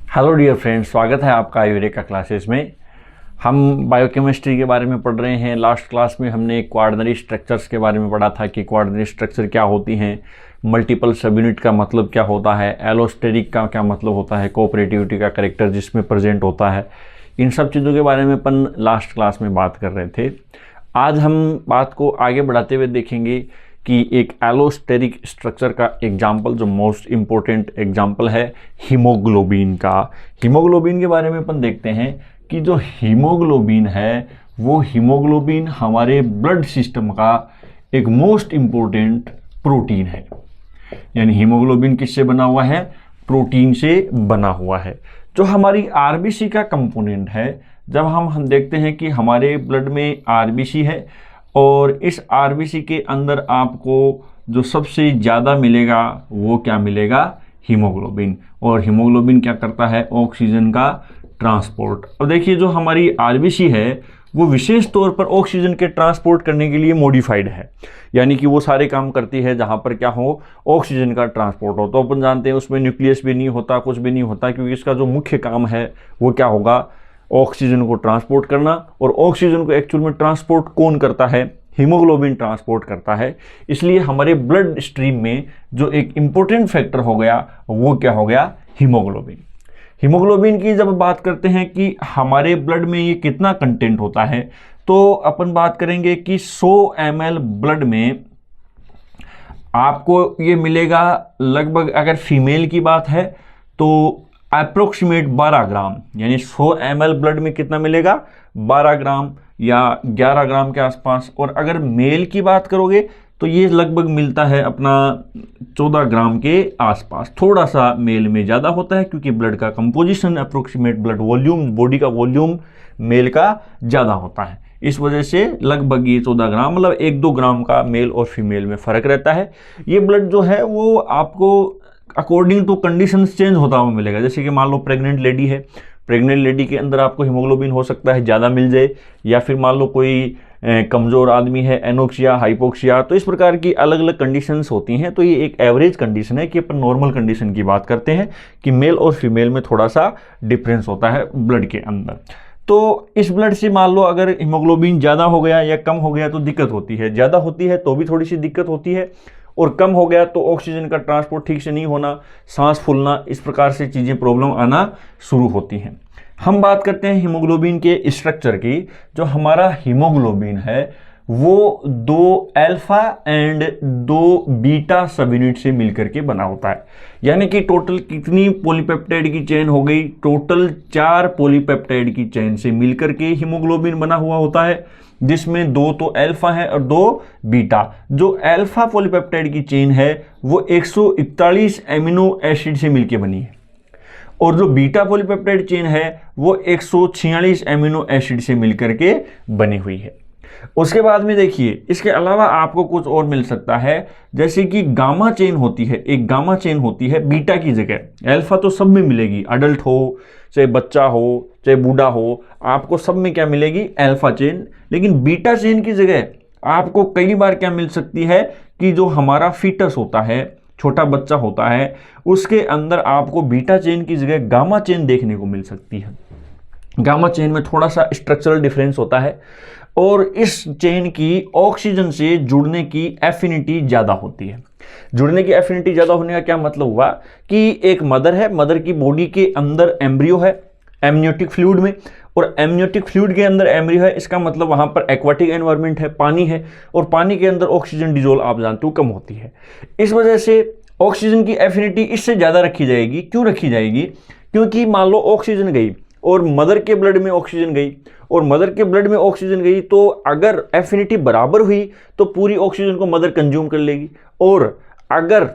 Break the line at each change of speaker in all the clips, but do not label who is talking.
Hello dear friends, स्वागत है आपका यूरेका क्लासेस में। हम बायोकेमिस्ट्री के बारे में पढ़ रहे हैं। लास्ट क्लास में हमने क्वार्डनरी स्ट्रक्चर्स के बारे में पढ़ा था कि क्वार्डनरी स्ट्रक्चर क्या होती हैं, मल्टीपल सब यूनिट का मतलब क्या होता है, एलोस्टेरिक का क्या मतलब होता है, कोऑपरेटिविटी का कैरेक्टर जिसमें प्रेजेंट होता है। इन सब चीज़ों के बारे में अपन लास्ट क्लास में बात कर रहे थे। आज हम बात को आगे बढ़ाते हुए देखेंगे कि एक एलोस्टेरिक स्ट्रक्चर का एग्जाम्पल, जो मोस्ट इम्पोर्टेंट एग्जाम्पल है हीमोग्लोबिन का। हीमोग्लोबिन के बारे में अपन देखते हैं कि जो हीमोग्लोबिन है वो हीमोग्लोबिन हमारे ब्लड सिस्टम का एक मोस्ट इम्पोर्टेंट प्रोटीन है। यानी हीमोग्लोबिन किससे बना हुआ है? प्रोटीन से बना हुआ है, जो हमारी आरबीसी का कंपोनेंट है। जब हम देखते हैं कि हमारे ब्लड में आरबीसी है और इस आरबीसी के अंदर आपको जो सबसे ज़्यादा मिलेगा वो क्या मिलेगा? हीमोग्लोबिन। और हीमोग्लोबिन क्या करता है? ऑक्सीजन का ट्रांसपोर्ट। अब देखिए, जो हमारी आरबीसी है वो विशेष तौर पर ऑक्सीजन के ट्रांसपोर्ट करने के लिए मॉडिफाइड है। यानी कि वो सारे काम करती है जहाँ पर क्या हो? ऑक्सीजन का ट्रांसपोर्ट हो। तो अपन जानते हैं उसमें न्यूक्लियस भी नहीं होता, कुछ भी नहीं होता, क्योंकि इसका जो मुख्य काम है वो क्या होगा? ऑक्सीजन को ट्रांसपोर्ट करना। और ऑक्सीजन को एक्चुअल में ट्रांसपोर्ट कौन करता है? हीमोग्लोबिन ट्रांसपोर्ट करता है। इसलिए हमारे ब्लड स्ट्रीम में जो एक इंपॉर्टेंट फैक्टर हो गया वो क्या हो गया? हीमोग्लोबिन। हीमोग्लोबिन की जब बात करते हैं कि हमारे ब्लड में ये कितना कंटेंट होता है, तो अपन बात करेंगे कि 100 ml ब्लड में आपको ये मिलेगा लगभग, अगर फीमेल की बात है तो अप्रोक्सीमेट 12 ग्राम। यानी 100 ml ब्लड में कितना मिलेगा? 12 ग्राम या 11 ग्राम के आसपास। और अगर मेल की बात करोगे तो ये लगभग मिलता है अपना 14 ग्राम के आसपास। थोड़ा सा मेल में ज़्यादा होता है क्योंकि ब्लड का composition, approximate blood volume, body का वॉल्यूम मेल का ज़्यादा होता है। इस वजह से लगभग ये 14 ग्राम, मतलब 1-2 ग्राम का मेल और फीमेल में फ़र्क रहता है। ये ब्लड जो है वो आपको अकॉर्डिंग टू कंडीशंस चेंज होता हुआ मिलेगा। जैसे कि मान लो प्रेग्नेंट लेडी है, प्रेग्नेंट लेडी के अंदर आपको हीमोग्लोबिन हो सकता है ज़्यादा मिल जाए, या फिर मान लो कोई कमज़ोर आदमी है, एनोक्सिया, हाइपोक्सिया। तो इस प्रकार की अलग अलग कंडीशंस होती हैं। तो ये एक एवरेज कंडीशन है कि अपन नॉर्मल कंडीशन की बात करते हैं कि मेल और फीमेल में थोड़ा सा डिफरेंस होता है ब्लड के अंदर। तो इस ब्लड से मान लो अगर हीमोग्लोबिन ज़्यादा हो गया या कम हो गया तो दिक्कत होती है। ज़्यादा होती है तो भी थोड़ी सी दिक्कत होती है, और कम हो गया तो ऑक्सीजन का ट्रांसपोर्ट ठीक से नहीं होना, सांस फूलना, इस प्रकार से चीज़ें प्रॉब्लम आना शुरू होती हैं। हम बात करते हैं हीमोग्लोबिन के स्ट्रक्चर की। जो हमारा हीमोग्लोबिन है वो 2 अल्फा एंड 2 बीटा सब यूनिट से मिलकर के बना होता है। यानी कि टोटल कितनी पॉलीपेप्टाइड की चेन हो गई? टोटल 4 पॉलीपेप्टाइड की चेन से मिलकर के हीमोग्लोबिन बना हुआ होता है, जिसमें 2 तो अल्फा है और 2 बीटा। जो अल्फा पॉलीपेप्टाइड की चेन है वो 141 एमिनो एसिड से मिलकर बनी है, और जो बीटा पॉलीपेप्टाइड चेन है वो 146 एमिनो एसिड से मिलकर के बनी हुई है। उसके बाद में देखिए, इसके अलावा आपको कुछ और मिल सकता है, जैसे कि गामा चेन होती है। एक गामा चेन होती है बीटा की जगह। अल्फा तो सब में मिलेगी, अडल्ट हो, चाहे बच्चा हो, चाहे बूढ़ा हो, आपको सब में क्या मिलेगी? Alpha chain. लेकिन बीटा चेन की जगह आपको कई बार क्या मिल सकती है कि जो हमारा फीटस होता है, छोटा बच्चा होता है, उसके अंदर आपको बीटा चेन की जगह गामा चेन देखने को मिल सकती है। गामा चेन में थोड़ा सा स्ट्रक्चरल डिफरेंस होता है, और इस चेन की ऑक्सीजन से जुड़ने की एफिनिटी ज़्यादा होती है। जुड़ने की एफिनिटी ज़्यादा होने का क्या मतलब हुआ कि एक मदर है, मदर की बॉडी के अंदर एम्ब्रियो है एमनियोटिक फ्लूइड में, और एमनियोटिक फ्लूइड के अंदर एम्ब्रियो है। इसका मतलब वहाँ पर एक्वाटिक एनवायरनमेंट है, पानी है, और पानी के अंदर ऑक्सीजन डिजोल्व आप जानते हो कम होती है। इस वजह से ऑक्सीजन की एफिनिटी इससे ज़्यादा रखी जाएगी। क्यों रखी जाएगी? क्योंकि मान लो ऑक्सीजन गई और मदर के ब्लड में ऑक्सीजन गई, और मदर के ब्लड में ऑक्सीजन गई, तो अगर एफिनिटी बराबर हुई तो पूरी ऑक्सीजन को मदर कंज्यूम कर लेगी, और अगर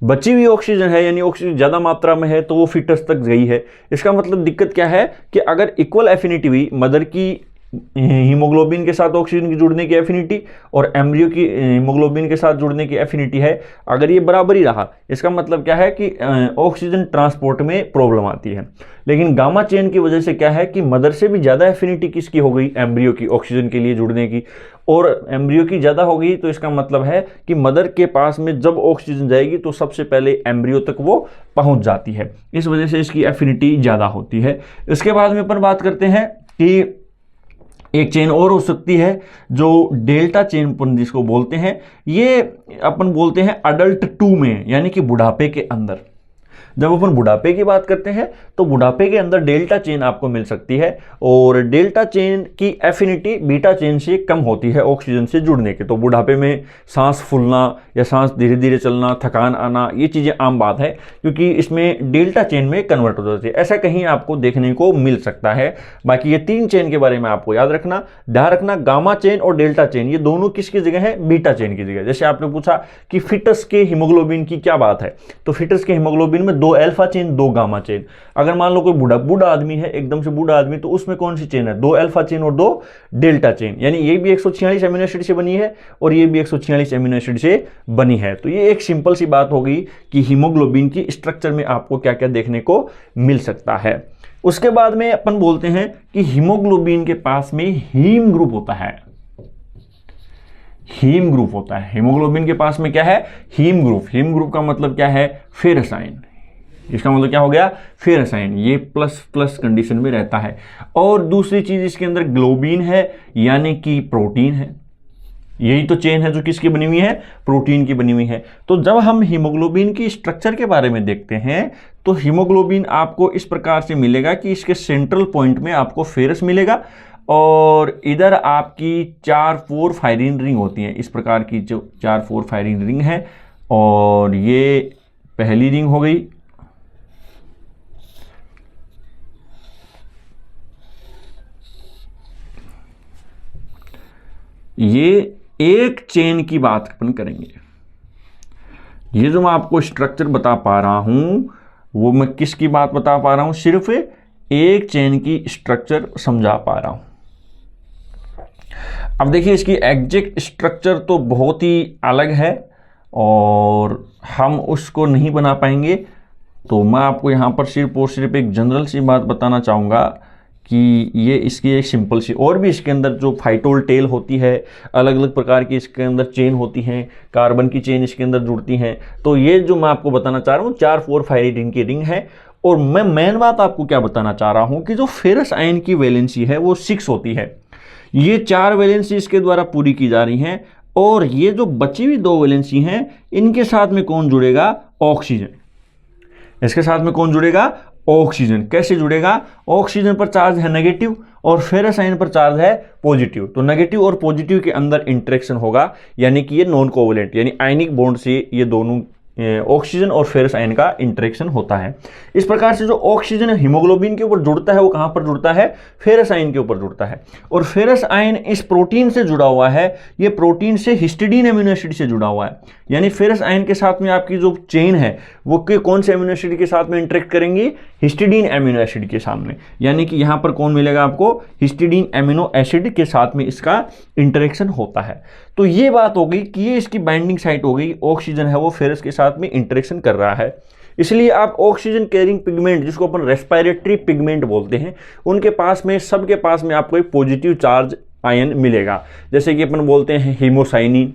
बची हुई ऑक्सीजन है, यानी ऑक्सीजन ज़्यादा मात्रा में है, तो वो फीटस तक गई है। इसका मतलब दिक्कत क्या है कि अगर इक्वल एफिनिटी हुई, मदर की हीमोग्लोबिन के साथ ऑक्सीजन की जुड़ने की एफिनिटी और एम्ब्रियो की हीमोग्लोबिन के साथ जुड़ने की एफिनिटी है, अगर ये बराबर ही रहा, इसका मतलब क्या है कि ऑक्सीजन ट्रांसपोर्ट में प्रॉब्लम आती है। लेकिन गामा चेन की वजह से क्या है कि मदर से भी ज़्यादा एफिनिटी किसकी हो गई, एम्ब्रियो की, ऑक्सीजन के लिए जुड़ने की, और एम्ब्रियो की ज़्यादा हो गई, तो इसका मतलब है कि मदर के पास में जब ऑक्सीजन जाएगी तो सबसे पहले एम्ब्रियो तक वो पहुंच जाती है, इस वजह से इसकी एफिनिटी ज़्यादा होती है। इसके बाद में अपन बात करते हैं कि एक चेन और हो सकती है जो डेल्टा चेन अपन जिसको बोलते हैं, ये अपन बोलते हैं अडल्ट 2 में, यानी कि बुढ़ापे के अंदर। जब अपन बुढ़ापे की बात करते हैं तो बुढ़ापे के अंदर डेल्टा चेन आपको मिल सकती है, और डेल्टा चेन की एफिनिटी बीटा चेन से कम होती है ऑक्सीजन से जुड़ने के। तो बुढ़ापे में सांस फूलना या सांस धीरे धीरे चलना, थकान आना, ये चीज़ें आम बात है, क्योंकि इसमें डेल्टा चेन में कन्वर्ट हो जाती है। ऐसा कहीं आपको देखने को मिल सकता है। बाकी ये 3 चेन के बारे में आपको याद रखना, ध्यान रखना, गामा चेन और डेल्टा चेन ये दोनों किसकी जगह है, बीटा चेन की जगह। जैसे आपने पूछा कि फिटस के हीमोग्लोबिन की क्या बात है, तो फिटस के हीमोग्लोबिन में 2 अल्फा चेन 2 गामा चेन। अगर मान लो कोई बूढ़ा आदमी है, एकदम से बूढ़ा आदमी, तो उसमें कौन सी चेन है, 2 अल्फा चेन और 2 डेल्टा चेन, यानी ये भी 146 अमीनो एसिड से बनी है और ये भी 146 अमीनो एसिड से बनी है। तो ये एक सिंपल सी बात हो गई कि हीमोग्लोबिन की स्ट्रक्चर में आपको क्या क्या देखने को मिल सकता है। उसके बाद में अपन बोलते हैं कि हीमोग्लोबिन के पास में हीम ग्रुप होता है। हीम ग्रुप होता है हीमोग्लोबिन के पास में, क्या है, हीम ग्रुप। हीम ग्रुप का मतलब क्या है, फेरस आयन। इसका मतलब क्या हो गया, फेरस आयन, ये प्लस प्लस कंडीशन में रहता है। और दूसरी चीज इसके अंदर ग्लोबिन है, यानी कि प्रोटीन है। यही तो चेन है जो किसकी बनी हुई है, प्रोटीन की बनी हुई है। तो जब हम हीमोग्लोबिन की स्ट्रक्चर के बारे में देखते हैं तो हीमोग्लोबिन आपको इस प्रकार से मिलेगा कि इसके सेंट्रल पॉइंट में आपको फेरस मिलेगा, और इधर आपकी 4 फोरफायरिन रिंग होती हैं, इस प्रकार की जो 4 फोरफायरिन रिंग है, और ये पहली रिंग हो गई। ये एक चेन की बात अपन करेंगे। ये जो मैं आपको स्ट्रक्चर बता पा रहा हूं वो मैं किसकी बात बता पा रहा हूं, सिर्फ एक चेन की स्ट्रक्चर समझा पा रहा हूं। अब देखिए इसकी एग्जैक्ट स्ट्रक्चर तो बहुत ही अलग है और हम उसको नहीं बना पाएंगे, तो मैं आपको यहाँ पर सिर्फ और सिर्फ एक जनरल सी बात बताना चाहूँगा कि ये इसकी एक सिंपल सी, और भी इसके अंदर जो फाइटोल टेल होती है, अलग अलग प्रकार की इसके अंदर चेन होती हैं, कार्बन की चेन इसके अंदर जुड़ती हैं। तो ये जो मैं आपको बताना चाह रहा हूँ 4 फोरफायरिन की रिंग है। और मैं मेन बात आपको क्या बताना चाह रहा हूँ कि जो फेरस आयन की वैलेंसी है वो 6 होती है। ये 4 वैलेंसी इसके द्वारा पूरी की जा रही हैं, और ये जो बची हुई 2 वैलेंसी हैं इनके साथ में कौन जुड़ेगा, ऑक्सीजन। इसके साथ में कौन जुड़ेगा, ऑक्सीजन। कैसे जुड़ेगा, ऑक्सीजन पर चार्ज है नेगेटिव और फेरस आयन पर चार्ज है पॉजिटिव, तो नेगेटिव और पॉजिटिव के अंदर इंटरेक्शन होगा, यानी कि ये नॉन कोवलेंट, यानी आयनिक बॉन्ड से ये दोनों ऑक्सीजन और फेरस आयन का इंटरेक्शन होता है। इस प्रकार से जो ऑक्सीजन हीमोग्लोबिन के ऊपर जुड़ता है वो कहां पर जुड़ता है, फेरस आयन के ऊपर जुड़ता है। और फेरस आयन इस प्रोटीन से जुड़ा हुआ है, ये प्रोटीन से हिस्टिडीन एमिनो एसिड से जुड़ा हुआ है। यानी फेरस आयन के साथ में आपकी जो चेन है वो कौन से एमिनो एसिड के साथ में इंटरेक्ट करेंगी, हिस्टिडीन एमिनो एसिड के सामने, यानी कि यहां पर कौन मिलेगा आपको, हिस्टिडीन एमिनो एसिड के साथ में इसका इंटरेक्शन होता है। तो ये बात हो गई कि ये इसकी बाइंडिंग साइट हो गई, ऑक्सीजन है वो फेरस के साथ में इंटरेक्शन कर रहा है। इसलिए आप ऑक्सीजन कैरिंग पिगमेंट, जिसको अपन रेस्पिरेटरी पिगमेंट बोलते हैं, उनके पास में, सबके पास में आपको एक पॉजिटिव चार्ज आयन मिलेगा। जैसे कि अपन बोलते हैं हीमोसाइनिन,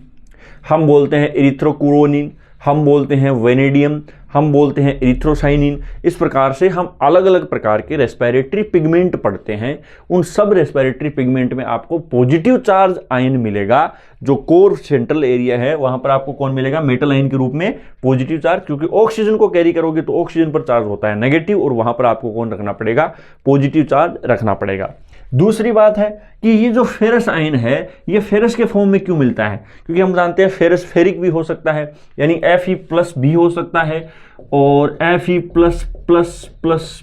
हम बोलते हैं इरिथ्रोक्रोनिन, हम बोलते हैं वेनेडियम, हम बोलते हैं इरिथ्रोसाइनिन। इस प्रकार से हम अलग अलग प्रकार के रेस्पिरेटरी पिगमेंट पढ़ते हैं। उन सब रेस्पिरेटरी पिगमेंट में आपको पॉजिटिव चार्ज आयन मिलेगा। जो कोर सेंट्रल एरिया है वहां पर आपको कौन मिलेगा, मेटल आयन के रूप में पॉजिटिव चार्ज, क्योंकि ऑक्सीजन को कैरी करोगे तो ऑक्सीजन पर चार्ज होता है नेगेटिव, और वहां पर आपको कौन रखना पड़ेगा, पॉजिटिव चार्ज रखना पड़ेगा। दूसरी बात है कि ये जो फेरस आयन है ये फेरस के फॉर्म में क्यों मिलता है, क्योंकि हम जानते हैं फेरस फेरिक भी हो सकता है, यानी Fe+ भी हो सकता है और Fe+++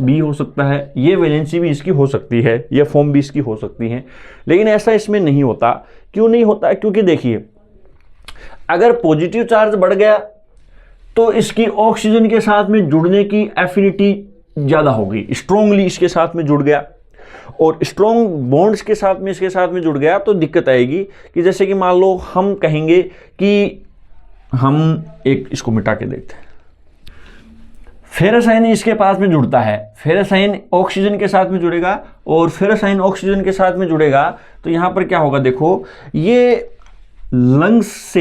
भी हो सकता है। ये वैलेंसी भी इसकी हो सकती है, ये फॉर्म भी इसकी हो सकती है, लेकिन ऐसा इसमें नहीं होता। क्यों नहीं होता, क्योंकि देखिए अगर पॉजिटिव चार्ज बढ़ गया तो इसकी ऑक्सीजन के साथ में जुड़ने की एफिनिटी ज़्यादा होगी, स्ट्रोंगली इसके साथ में जुड़ गया। और स्ट्रॉन्ग बॉन्ड्स के साथ में इसके साथ में जुड़ गया तो दिक्कत आएगी कि जैसे कि मान लो हम कहेंगे कि हम एक इसको मिटा के देखते हैं, फेरस आयन इसके पास में जुड़ता है, फेरस आयन ऑक्सीजन के साथ में जुड़ेगा और फेरस आयन ऑक्सीजन के साथ में जुड़ेगा तो यहां पर क्या होगा, देखो ये लंग्स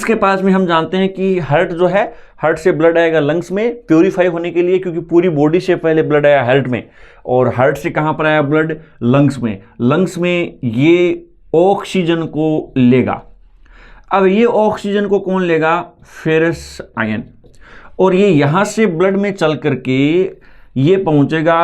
के पास में हम जानते हैं कि हार्ट जो है, हार्ट से ब्लड आएगा लंग्स में प्यूरिफाई होने के लिए, क्योंकि पूरी बॉडी से पहले ब्लड आया हार्ट में, और हार्ट से कहां पर आया ब्लड, लंग्स में। लंग्स में ये ऑक्सीजन को लेगा। अब ये ऑक्सीजन को कौन लेगा, फेरस आयन, और ये यहां से ब्लड में चल करके ये पहुंचेगा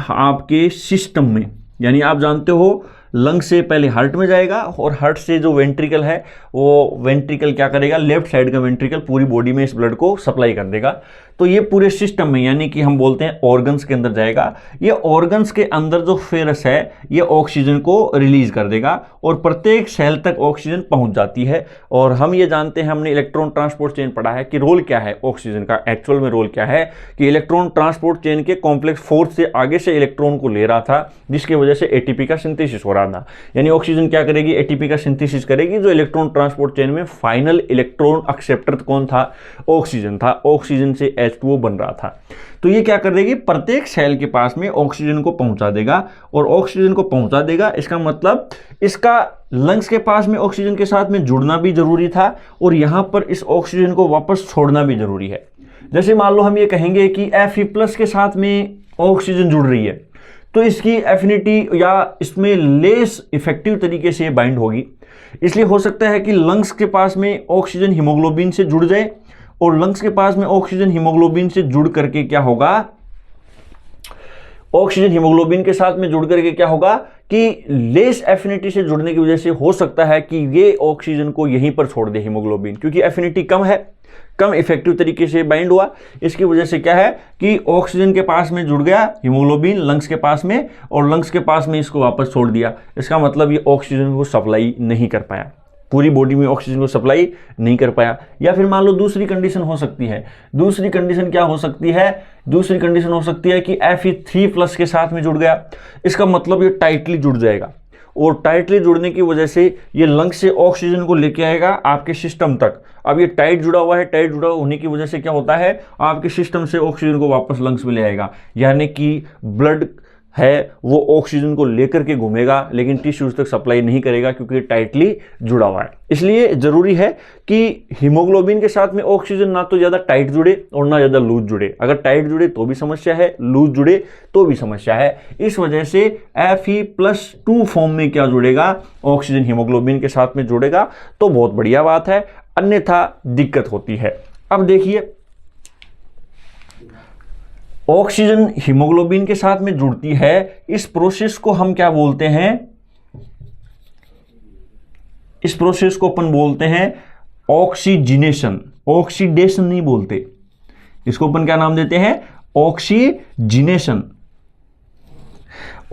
आपके सिस्टम में। यानी आप जानते हो लंग से पहले हार्ट में जाएगा और हार्ट से जो वेंट्रिकल है वो वेंट्रिकल क्या करेगा, लेफ्ट साइड का वेंट्रिकल पूरी बॉडी में इस ब्लड को सप्लाई कर देगा। तो ये पूरे सिस्टम में, यानी कि हम बोलते हैं ऑर्गन्स के अंदर जाएगा। ये ऑर्गन्स के अंदर जो फेरस है ये ऑक्सीजन को रिलीज कर देगा और प्रत्येक सेल तक ऑक्सीजन पहुंच जाती है। और हम ये जानते हैं, हमने इलेक्ट्रॉन ट्रांसपोर्ट चेन पढ़ा है कि रोल क्या है ऑक्सीजन का, एक्चुअल में रोल क्या है कि इलेक्ट्रॉन ट्रांसपोर्ट चेन के कॉम्प्लेक्स फोर्स से आगे से इलेक्ट्रॉन को ले रहा था, जिसकी वजह से एटीपी का सिंथेसिस हो रहा था। यानी ऑक्सीजन क्या करेगी, एटीपी का सिंथेसिस करेगी। जो इलेक्ट्रॉन ट्रांसपोर्ट चेन में फाइनल इलेक्ट्रॉन एक्सेप्टर कौन था, ऑक्सीजन था। ऑक्सीजन से H2O बन रहा था। तो ये क्या कर देगी, प्रत्येक सेल के पास में ऑक्सीजन को पहुंचा देगा। और ऑक्सीजन को पहुंचा देगा इसका मतलब इसका लंग्स के पास में ऑक्सीजन के साथ में जुड़ना भी जरूरी था और यहां पर इस ऑक्सीजन को वापस छोड़ना भी जरूरी है। जैसे मान लो हम ये कहेंगे कि Fe+ के साथ में ऑक्सीजन जुड़ रही है तो इसकी एफिनिटी या इसमें लेस इफेक्टिव तरीके से बाइंड होगी। इसलिए हो सकता है कि लंग्स के पास में ऑक्सीजन हीमोग्लोबिन से जुड़ जाए और लंग्स के पास में ऑक्सीजन हीमोग्लोबिन से जुड़ करके क्या होगा, ऑक्सीजन हीमोग्लोबिन के साथ में जुड़ करके क्या होगा कि लेस एफिनिटी से जुड़ने की वजह से हो सकता है कि ये ऑक्सीजन को यहीं पर छोड़ दे हीमोग्लोबिन, क्योंकि एफिनिटी कम है, कम इफेक्टिव तरीके से बाइंड हुआ। इसकी वजह से क्या है कि ऑक्सीजन के पास में जुड़ गया हीमोग्लोबिन लंग्स के पास में और लंग्स के पास में इसको वापस छोड़ दिया। इसका मतलब ये ऑक्सीजन को सप्लाई नहीं कर पाया, पूरी बॉडी में ऑक्सीजन को सप्लाई नहीं कर पाया। या फिर मान लो दूसरी कंडीशन हो सकती है। दूसरी कंडीशन क्या हो सकती है, दूसरी कंडीशन हो सकती है कि Fe3+ के साथ में जुड़ गया। इसका मतलब ये टाइटली जुड़ जाएगा और टाइटली जुड़ने की वजह से ये लंग से ऑक्सीजन को लेके आएगा आपके सिस्टम तक। अब ये टाइट जुड़ा हुआ है, टाइट जुड़ा होने की वजह से क्या होता है, आपके सिस्टम से ऑक्सीजन को वापस लंग्स में ले आएगा। यानी कि ब्लड है वो ऑक्सीजन को लेकर के घूमेगा लेकिन टिश्यूज तक सप्लाई नहीं करेगा क्योंकि टाइटली जुड़ा हुआ है। इसलिए जरूरी है कि हीमोग्लोबिन के साथ में ऑक्सीजन ना तो ज्यादा टाइट जुड़े और ना ज्यादा लूज जुड़े। अगर टाइट जुड़े तो भी समस्या है, लूज जुड़े तो भी समस्या है। इस वजह से Fe+2 फॉर्म में क्या जुड़ेगा, ऑक्सीजन हीमोग्लोबिन के साथ में जुड़ेगा तो बहुत बढ़िया बात है, अन्यथा दिक्कत होती है। अब देखिए ऑक्सीजन हीमोग्लोबिन के साथ में जुड़ती है, इस प्रोसेस को हम क्या बोलते हैं, इस प्रोसेस को अपन बोलते हैं ऑक्सीजनेशन। ऑक्सीडेशन नहीं बोलते, इसको अपन क्या नाम देते हैं, ऑक्सीजनेशन।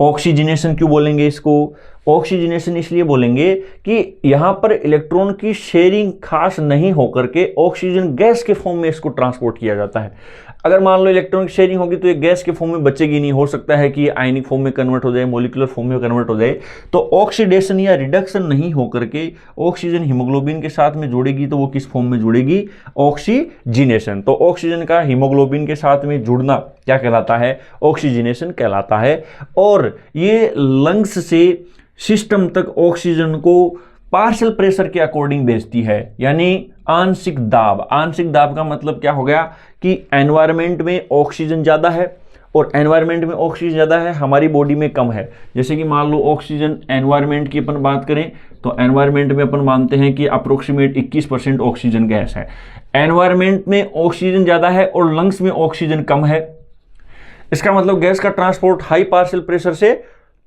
ऑक्सीजनेशन क्यों बोलेंगे इसको, ऑक्सीजनेशन इसलिए बोलेंगे कि यहां पर इलेक्ट्रॉन की शेयरिंग खास नहीं होकर के ऑक्सीजन गैस के फॉर्म में इसको ट्रांसपोर्ट किया जाता है। अगर मान लो इलेक्ट्रॉन की शेयरिंग होगी तो ये गैस के फॉर्म में बचेगी नहीं, हो सकता है कि आयनिक फॉर्म में कन्वर्ट हो जाए, मॉलिक्यूलर फॉर्म में कन्वर्ट हो जाए। तो ऑक्सीडेशन या रिडक्शन नहीं होकर के ऑक्सीजन हीमोग्लोबिन के साथ में जुड़ेगी तो वो किस फॉर्म में जुड़ेगी, ऑक्सीजनेशन। तो ऑक्सीजन का हीमोग्लोबिन के साथ में जुड़ना क्या कहलाता है, ऑक्सीजनेशन कहलाता है। और ये लंग्स से सिस्टम तक ऑक्सीजन को पार्शियल प्रेशर के अकॉर्डिंग भेजती है, यानी आंशिक दाब। आंशिक दाब का मतलब क्या हो गया कि एनवायरनमेंट में ऑक्सीजन ज़्यादा है और एनवायरनमेंट में ऑक्सीजन ज़्यादा है, हमारी बॉडी में कम है। जैसे कि मान लो ऑक्सीजन एनवायरनमेंट की अपन बात करें तो एनवायरनमेंट में अपन मानते हैं कि अप्रोक्सीमेट 21% ऑक्सीजन गैस है। एनवायरनमेंट में ऑक्सीजन ज़्यादा है और लंग्स में ऑक्सीजन कम है। इसका मतलब गैस का ट्रांसपोर्ट हाई पार्शियल प्रेशर से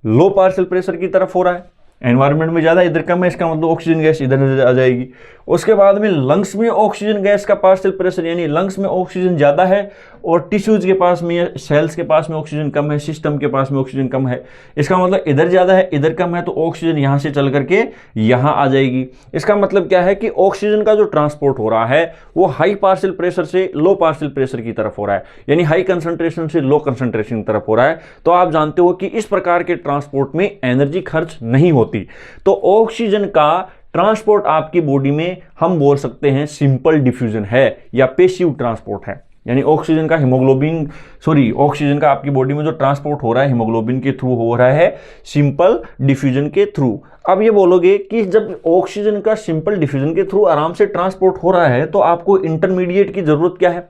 लो पार्शियल प्रेशर की तरफ हो रहा है। एनवायरनमेंट में ज़्यादा, इधर कम है, इसका मतलब ऑक्सीजन गैस इधर आ जाएगी। उसके बाद में लंग्स में ऑक्सीजन गैस का पार्शियल प्रेशर, यानी लंग्स में ऑक्सीजन ज़्यादा है और टिश्यूज़ के पास में, सेल्स के पास में ऑक्सीजन कम है, सिस्टम के पास में ऑक्सीजन कम है। इसका मतलब इधर ज़्यादा है, इधर कम है, तो ऑक्सीजन यहाँ से चल करके यहाँ आ जाएगी। इसका मतलब क्या है कि ऑक्सीजन का जो ट्रांसपोर्ट हो रहा है वो हाई पार्शियल प्रेशर से लो पार्शियल प्रेशर की तरफ हो रहा है, यानी हाई कंसंट्रेशन से लो कंसंट्रेशन की तरफ हो रहा है। तो आप जानते हो कि इस प्रकार के ट्रांसपोर्ट में एनर्जी खर्च नहीं होती। तो ऑक्सीजन का ट्रांसपोर्ट आपकी बॉडी में हम बोल सकते हैं सिंपल डिफ्यूजन है या पैसिव ट्रांसपोर्ट है, यानी ऑक्सीजन का ऑक्सीजन का आपकी बॉडी में जो ट्रांसपोर्ट हो रहा है हीमोग्लोबिन के थ्रू हो रहा है सिंपल डिफ्यूजन के थ्रू। अब ये बोलोगे कि जब ऑक्सीजन का सिंपल डिफ्यूजन के थ्रू आराम से ट्रांसपोर्ट हो रहा है तो आपको इंटरमीडिएट की जरूरत क्या है,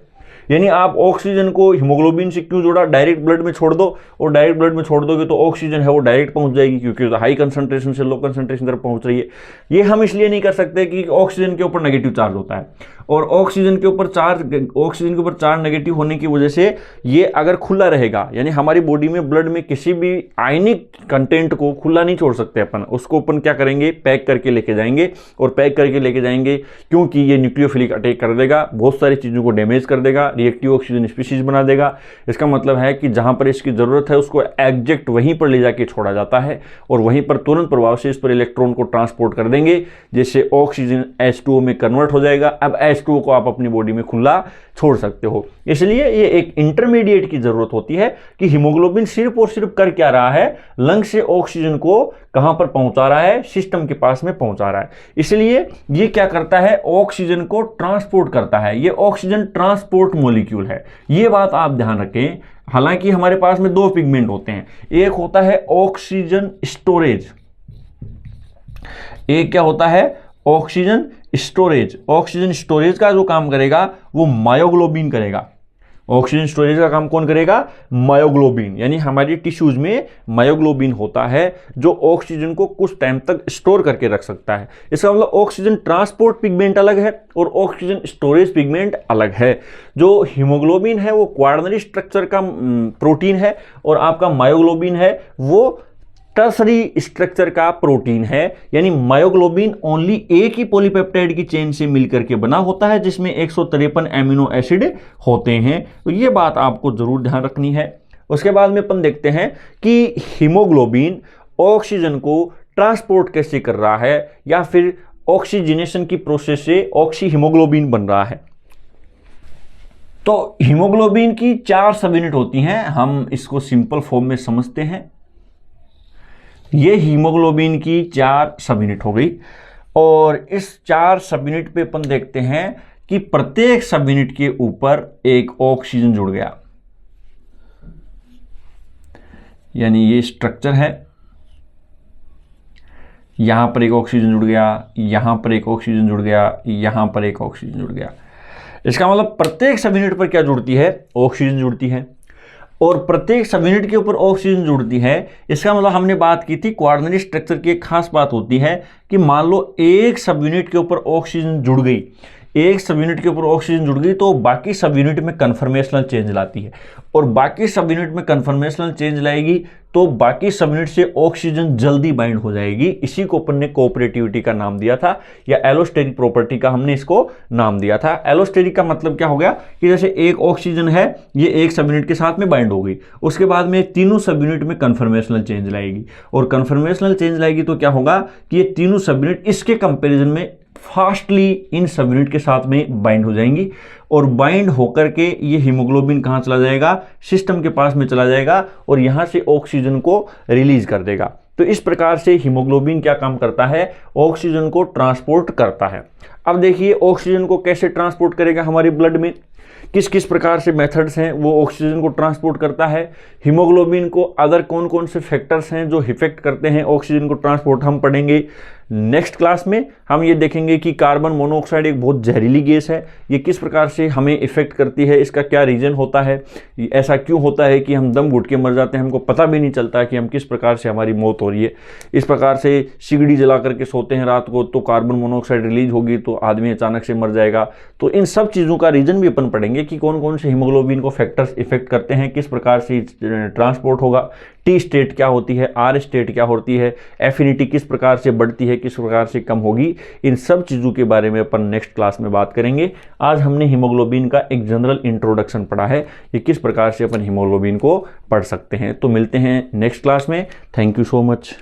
यानी आप ऑक्सीजन को हीमोग्लोबिन से क्यों जोड़ा, डायरेक्ट ब्लड में छोड़ दो, और डायरेक्ट ब्लड में छोड़ दोगे तो ऑक्सीजन है वो डायरेक्ट पहुंच जाएगी, क्योंकि हाई कंसंट्रेशन से लो कंसंट्रेशन तरफ पहुंच रही है। ये हम इसलिए नहीं कर सकते कि ऑक्सीजन के ऊपर नेगेटिव चार्ज होता है, और ऑक्सीजन के ऊपर चार्ज नेगेटिव होने की वजह से ये अगर खुला रहेगा, यानी हमारी बॉडी में ब्लड में किसी भी आयनिक कंटेंट को खुला नहीं छोड़ सकते अपन, उसको अपन क्या करेंगे, पैक करके लेके जाएंगे, और पैक करके लेके जाएंगे क्योंकि ये न्यूक्लियोफिलिक अटैक कर देगा, बहुत सारी चीज़ों को डैमेज कर देगा, रिएक्टिव ऑक्सीजन स्पीशीज बना देगा। इसका मतलब है कि जहां पर इसकी जरूरत है उसको एग्जैक्ट वहीं पर ले जाके छोड़ा जाता है, और वहीं पर तुरंत प्रभाव से इस पर इलेक्ट्रॉन को ट्रांसपोर्ट कर देंगे, जिससे ऑक्सीजन H2O में कन्वर्ट हो जाएगा। अब H2O को आप अपनी बॉडी में खुला छोड़ सकते हो। इसलिए ये एक इंटरमीडिएट की जरूरत होती है कि हीमोग्लोबिन सिर्फ और सिर्फ कर क्या रहा है, लंग से ऑक्सीजन को कहां पर पहुंचा रहा है, सिस्टम के पास में पहुंचा रहा है। इसलिए ये क्या करता है, ऑक्सीजन को ट्रांसपोर्ट करता है। ये ऑक्सीजन ट्रांसपोर्ट मॉलिक्यूल है, ये बात आप ध्यान रखें। हालांकि हमारे पास में दो पिगमेंट होते हैं, एक होता है ऑक्सीजन स्टोरेज, एक क्या होता है, ऑक्सीजन स्टोरेज। ऑक्सीजन स्टोरेज का जो काम करेगा वो मायोग्लोबिन करेगा। ऑक्सीजन स्टोरेज का काम कौन करेगा, मायोग्लोबिन, यानी हमारी टिश्यूज में मायोग्लोबिन होता है जो ऑक्सीजन को कुछ टाइम तक स्टोर करके रख सकता है। इसका मतलब ऑक्सीजन ट्रांसपोर्ट पिगमेंट अलग है और ऑक्सीजन स्टोरेज पिगमेंट अलग है। जो हीमोग्लोबिन है वो क्वार्डनरी स्ट्रक्चर का प्रोटीन है, और आपका मायोग्लोबिन है वो टर्सरी स्ट्रक्चर का प्रोटीन है, यानी मायोग्लोबिन ओनली एक ही पॉलीपेप्टाइड की चेन से मिलकर के बना होता है, जिसमें 153 एमिनो एसिड होते हैं। तो ये बात आपको जरूर ध्यान रखनी है। उसके बाद में अपन देखते हैं कि हीमोग्लोबिन ऑक्सीजन को ट्रांसपोर्ट कैसे कर रहा है, या फिर ऑक्सीजनेशन की प्रोसेस से ऑक्सी हीमोग्लोबिन बन रहा है। तो हीमोग्लोबिन की 4 सब यूनिट होती हैं, हम इसको सिंपल फॉर्म में समझते हैं। ये हीमोग्लोबिन की 4 सब यूनिट हो गई, और इस 4 सब यूनिट पे अपन देखते हैं कि प्रत्येक सब यूनिट के ऊपर एक ऑक्सीजन जुड़ गया, यानी ये स्ट्रक्चर है, यहां पर एक ऑक्सीजन जुड़ गया, यहां पर एक ऑक्सीजन जुड़ गया, यहां पर एक ऑक्सीजन जुड़ गया। इसका मतलब प्रत्येक सब यूनिट पर क्या जुड़ती है, ऑक्सीजन जुड़ती है, और प्रत्येक सब यूनिट के ऊपर ऑक्सीजन जुड़ती है। इसका मतलब हमने बात की थी क्वार्डनरी स्ट्रक्चर की एक खास बात होती है कि मान लो एक सब यूनिट के ऊपर ऑक्सीजन जुड़ गई, एक सब यूनिट के ऊपर ऑक्सीजन जुड़ गई तो बाकी सब यूनिट में कन्फर्मेशनल चेंज लाती है, और बाकी सब यूनिट में कन्फर्मेशनल चेंज लाएगी तो बाकी सब यूनिट से ऑक्सीजन जल्दी बाइंड हो जाएगी। इसी को अपन ने कोऑपरेटिविटी का नाम दिया था, या एलोस्टेरिक प्रॉपर्टी का हमने इसको नाम दिया था। एलोस्टेरिक का मतलब क्या हो गया कि जैसे एक ऑक्सीजन है, ये एक सब यूनिट के साथ में बाइंड हो गई, उसके बाद में तीनों सब यूनिट में कन्फर्मेशनल चेंज लाएगी, और कन्फर्मेशनल चेंज लाएगी तो क्या होगा कि ये तीनों सब यूनिट इसके कंपेरिजन में फास्टली इन सब यूनिट के साथ में बाइंड हो जाएंगी, और बाइंड होकर के ये हीमोग्लोबिन कहां चला जाएगा, सिस्टम के पास में चला जाएगा, और यहां से ऑक्सीजन को रिलीज कर देगा। तो इस प्रकार से हीमोग्लोबिन क्या काम करता है, ऑक्सीजन को ट्रांसपोर्ट करता है। अब देखिए ऑक्सीजन को कैसे ट्रांसपोर्ट करेगा हमारे ब्लड में, किस किस प्रकार से मेथड्स हैं वो ऑक्सीजन को ट्रांसपोर्ट करता है। हीमोग्लोबिन को अदर कौन कौन से फैक्टर्स हैं जो इफेक्ट करते हैं ऑक्सीजन को ट्रांसपोर्ट, हम पढ़ेंगे नेक्स्ट क्लास में। हम ये देखेंगे कि कार्बन मोनोऑक्साइड एक बहुत जहरीली गैस है, ये किस प्रकार से हमें इफेक्ट करती है, इसका क्या रीजन होता है, ऐसा क्यों होता है कि हम दम घुट के मर जाते हैं, हमको पता भी नहीं चलता कि हम किस प्रकार से हमारी मौत हो रही है। इस प्रकार से सिगड़ी जला करके सोते हैं रात को तो कार्बन मोनोऑक्साइड रिलीज होगी तो आदमी अचानक से मर जाएगा। तो इन सब चीज़ों का रीजन भी अपन पढ़ेंगे कि कौन कौन से हीमोग्लोबिन को फैक्टर्स इफेक्ट करते हैं, किस प्रकार से ट्रांसपोर्ट होगा, टी स्टेट क्या होती है, आर स्टेट क्या होती है, एफिनिटी किस प्रकार से बढ़ती है, किस प्रकार से कम होगी, इन सब चीज़ों के बारे में अपन नेक्स्ट क्लास में बात करेंगे। आज हमने हीमोग्लोबिन का एक जनरल इंट्रोडक्शन पढ़ा है कि किस प्रकार से अपन हीमोग्लोबिन को पढ़ सकते हैं। तो मिलते हैं नेक्स्ट क्लास में। Thank you so much.